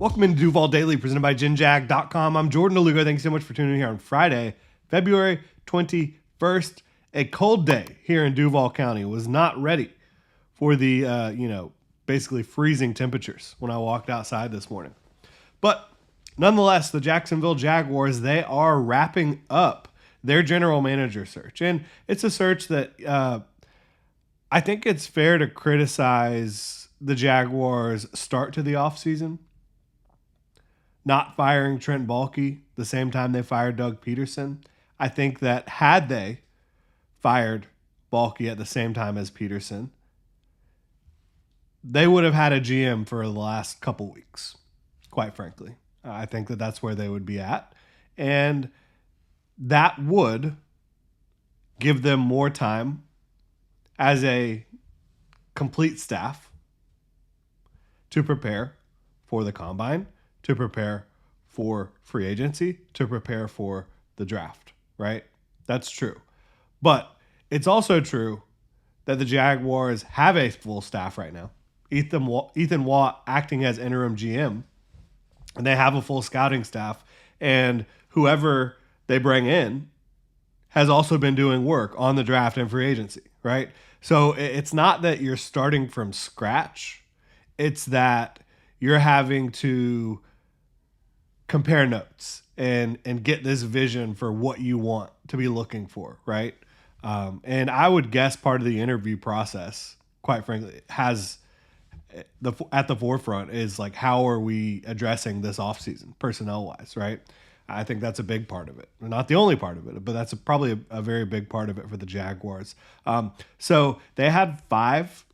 Welcome into Duval Daily, presented by GenJag.com. I'm Jordan DeLugo. Thanks so much for tuning in here on Friday, February 21st. A cold day here in Duval County. Was not ready for the, basically freezing temperatures when I walked outside this morning. But nonetheless, the Jacksonville Jaguars, they are wrapping up their general manager search. And it's a search that I think it's fair to criticize the Jaguars' start to the offseason. Not firing Trent Baalke the same time they fired Doug Peterson. I think that had they fired Baalke at the same time as Peterson, they would have had a GM for the last couple weeks, quite frankly. I think that that's where they would be at. And that would give them more time as a complete staff to prepare for the combine, to prepare for free agency, to prepare for the draft, right? That's true. But it's also true that the Jaguars have a full staff right now. Ethan Watt acting as interim GM, and they have a full scouting staff, and whoever they bring in has also been doing work on the draft and free agency, right? So it's not that you're starting from scratch. It's that you're having to compare notes and get this vision for what you want to be looking for, right? And I would guess part of the interview process, quite frankly, has at the forefront is like, how are we addressing this offseason personnel wise, right? I think that's a big part of it. Not the only part of it, but that's probably a very big part of it for the Jaguars. So they had 5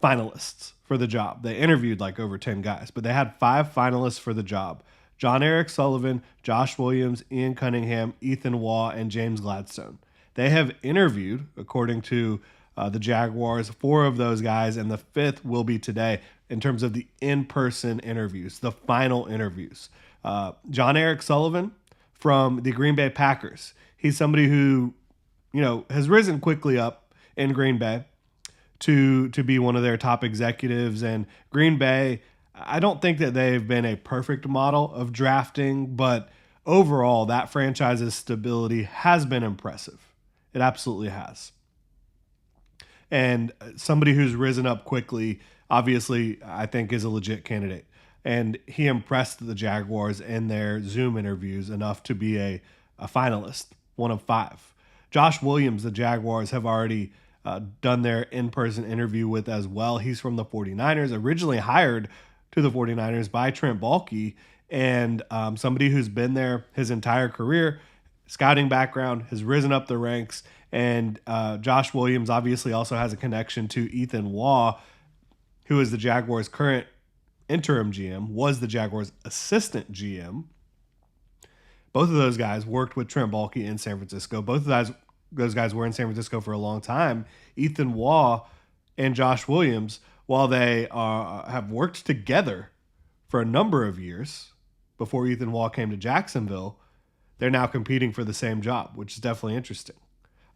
finalists for the job. They interviewed like over 10 guys, but they had 5 finalists for the job. John Eric Sullivan, Josh Williams, Ian Cunningham, Ethan Waugh, and James Gladstone. They have interviewed, according to the Jaguars, 4 of those guys, and the 5th will be today in terms of the in-person interviews, the final interviews. John Eric Sullivan from the Green Bay Packers. He's somebody who, has risen quickly up in Green Bay to be one of their top executives. And Green Bay, I don't think that they've been a perfect model of drafting, but overall, that franchise's stability has been impressive. It absolutely has. And somebody who's risen up quickly, obviously, I think is a legit candidate. And he impressed the Jaguars in their Zoom interviews enough to be a finalist, one of 5. Josh Williams, the Jaguars have already done their in-person interview with as well. He's from the 49ers, originally hired to the 49ers by Trent Baalke, and somebody who's been there his entire career, scouting background, has risen up the ranks. And Josh Williams obviously also has a connection to Ethan Waugh, who is the Jaguars' current interim GM, was the Jaguars' assistant GM. Both of those guys worked with Trent Baalke in San Francisco. Both of those guys were in San Francisco for a long time. Ethan Waugh and Josh Williams, while they have worked together for a number of years before Ethan Waugh came to Jacksonville, they're now competing for the same job, which is definitely interesting.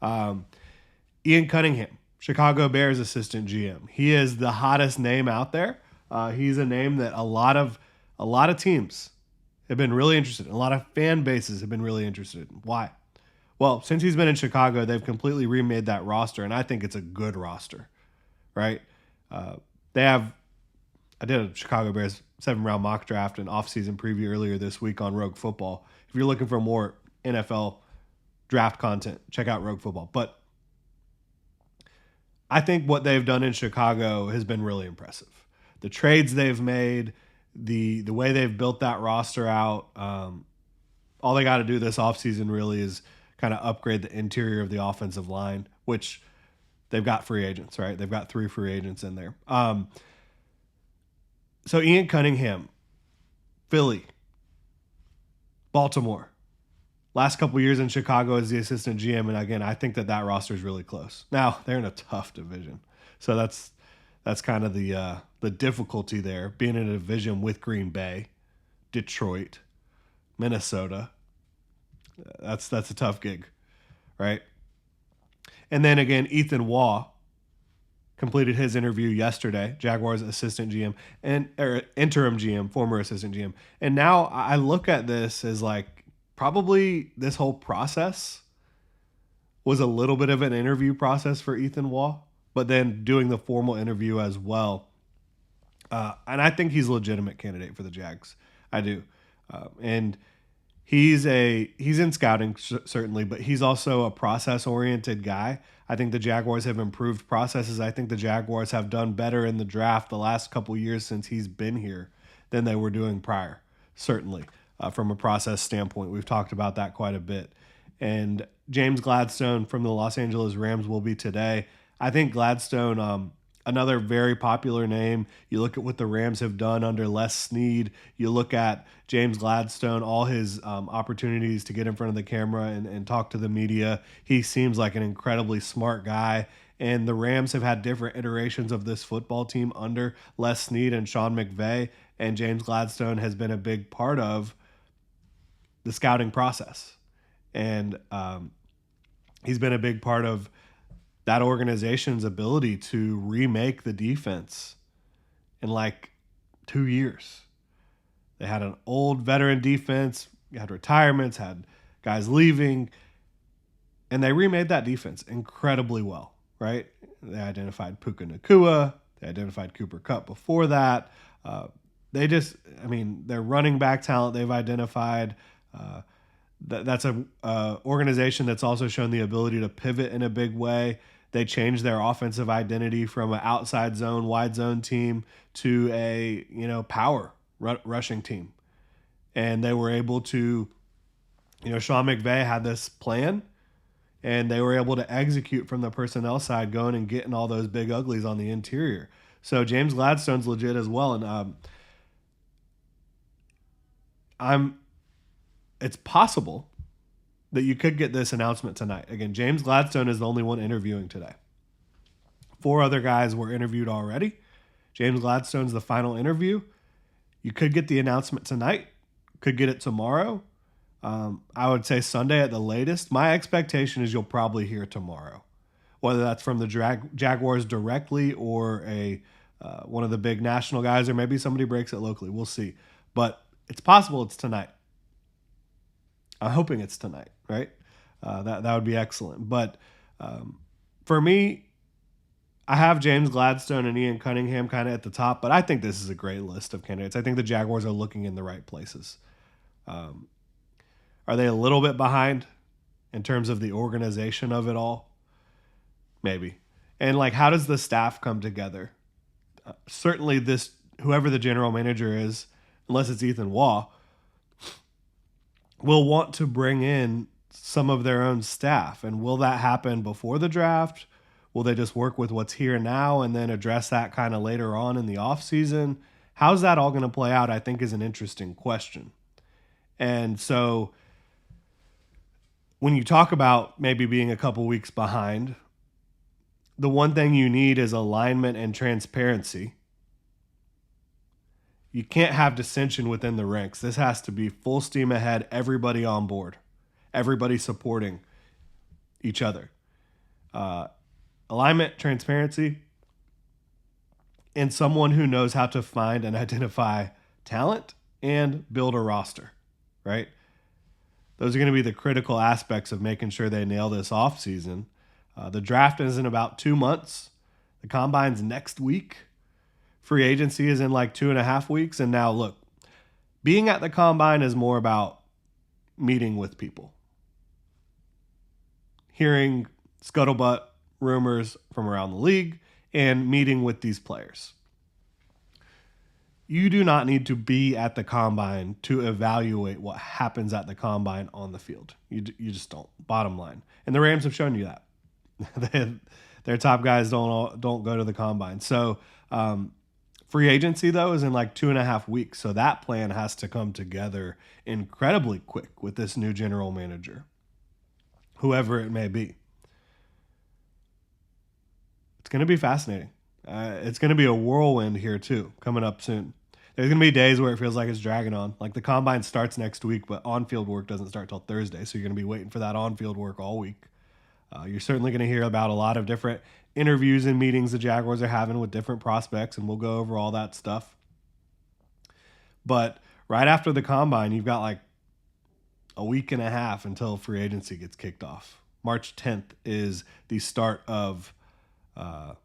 Ian Cunningham, Chicago Bears assistant GM. He is the hottest name out there. He's a name that a lot of teams have been really interested in. A lot of fan bases have been really interested in. Why? Well, since he's been in Chicago, they've completely remade that roster, and I think it's a good roster, right? I did a Chicago Bears 7-round mock draft and offseason preview earlier this week on Rogue Football. If you're looking for more NFL draft content, check out Rogue Football. But I think what they've done in Chicago has been really impressive. The trades they've made, the way they've built that roster out, all they got to do this offseason really is kind of upgrade the interior of the offensive line, which they've got free agents, right? They've got 3 free agents in there. So Ian Cunningham, Philly, Baltimore, last couple years in Chicago as the assistant GM, and again, I think that roster is really close. Now they're in a tough division, so that's kind of the difficulty there, being in a division with Green Bay, Detroit, Minnesota. That's a tough gig, right? And then again, Ethan Waugh, completed his interview yesterday. Jaguars assistant GM and interim GM, former assistant GM. And now I look at this as like probably this whole process was a little bit of an interview process for Ethan Waugh, but then doing the formal interview as well. And I think he's a legitimate candidate for the Jags. I do. And he's in scouting certainly, but he's also a process oriented guy. I think the Jaguars have improved processes. I think the Jaguars have done better in the draft the last couple years since he's been here than they were doing prior. Certainly, from a process standpoint, we've talked about that quite a bit. And James Gladstone from the Los Angeles Rams will be today. I think Gladstone, another very popular name. You look at what the Rams have done under Les Snead. You look at James Gladstone, all his opportunities to get in front of the camera and talk to the media. He seems like an incredibly smart guy. And the Rams have had different iterations of this football team under Les Snead and Sean McVay. And James Gladstone has been a big part of the scouting process. And he's been a big part of that organization's ability to remake the defense in like 2 years. They had an old veteran defense, had retirements, had guys leaving, and they remade that defense incredibly well, right? They identified Puka Nacua. They identified Cooper Kupp before that. Their running back talent they've identified. That's a organization that's also shown the ability to pivot in a big way. They changed their offensive identity from an outside zone, wide zone team to a power rushing team, and they were able to, Sean McVay had this plan, and they were able to execute from the personnel side, going and getting all those big uglies on the interior. So James Gladstone's legit as well, and it's possible that you could get this announcement tonight. Again, James Gladstone is the only one interviewing today. 4 other guys were interviewed already. James Gladstone's the final interview. You could get the announcement tonight. Could get it tomorrow. I would say Sunday at the latest. My expectation is you'll probably hear tomorrow, whether that's from the Jaguars directly or one of the big national guys, or maybe somebody breaks it locally. We'll see. But it's possible it's tonight. I'm hoping it's tonight, right? That would be excellent. But for me, I have James Gladstone and Ian Cunningham kind of at the top, but I think this is a great list of candidates. I think the Jaguars are looking in the right places. Are they a little bit behind in terms of the organization of it all? Maybe. And how does the staff come together? Certainly whoever the general manager is, unless it's Ethan Waugh, will want to bring in some of their own staff. And will that happen before the draft? Will they just work with what's here now and then address that kind of later on in the offseason? How's that all going to play out, I think, is an interesting question. And so when you talk about maybe being a couple weeks behind, the one thing you need is alignment and transparency. You can't have dissension within the ranks. This has to be full steam ahead, everybody on board, everybody supporting each other. Alignment, transparency, and someone who knows how to find and identify talent and build a roster, right? Those are going to be the critical aspects of making sure they nail this offseason. The draft is in about 2 months. The combine's next week. Free agency is in 2.5 weeks. And now, look, being at the combine is more about meeting with people, hearing scuttlebutt rumors from around the league, and meeting with these players. You do not need to be at the combine to evaluate what happens at the combine on the field. You just don't, bottom line. And the Rams have shown you that. Their top guys don't go to the combine. So free agency, though, is in 2.5 weeks. So that plan has to come together incredibly quick with this new general manager, whoever it may be. It's going to be fascinating. It's going to be a whirlwind here, too, coming up soon. There's going to be days where it feels like it's dragging on. The combine starts next week, but on-field work doesn't start till Thursday, so you're going to be waiting for that on-field work all week. You're certainly going to hear about a lot of different interviews and meetings the Jaguars are having with different prospects, and we'll go over all that stuff. But right after the combine, you've got like a week and a half until free agency gets kicked off. March 10th is the start of the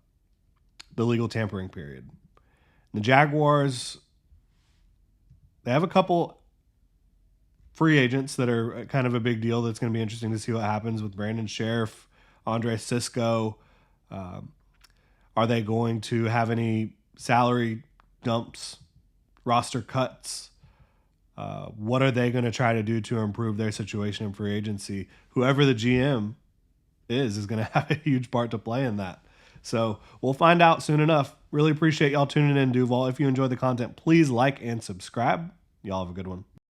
legal tampering period. The Jaguars, they have a couple free agents that are kind of a big deal. That's going to be interesting to see what happens with Brandon Sheriff, Andre Sisco. Are they going to have any salary dumps, roster cuts? What are they going to try to do to improve their situation in free agency? Whoever the GM is going to have a huge part to play in that. So we'll find out soon enough. Really appreciate y'all tuning in, Duval. If you enjoyed the content, please like and subscribe. Y'all have a good one.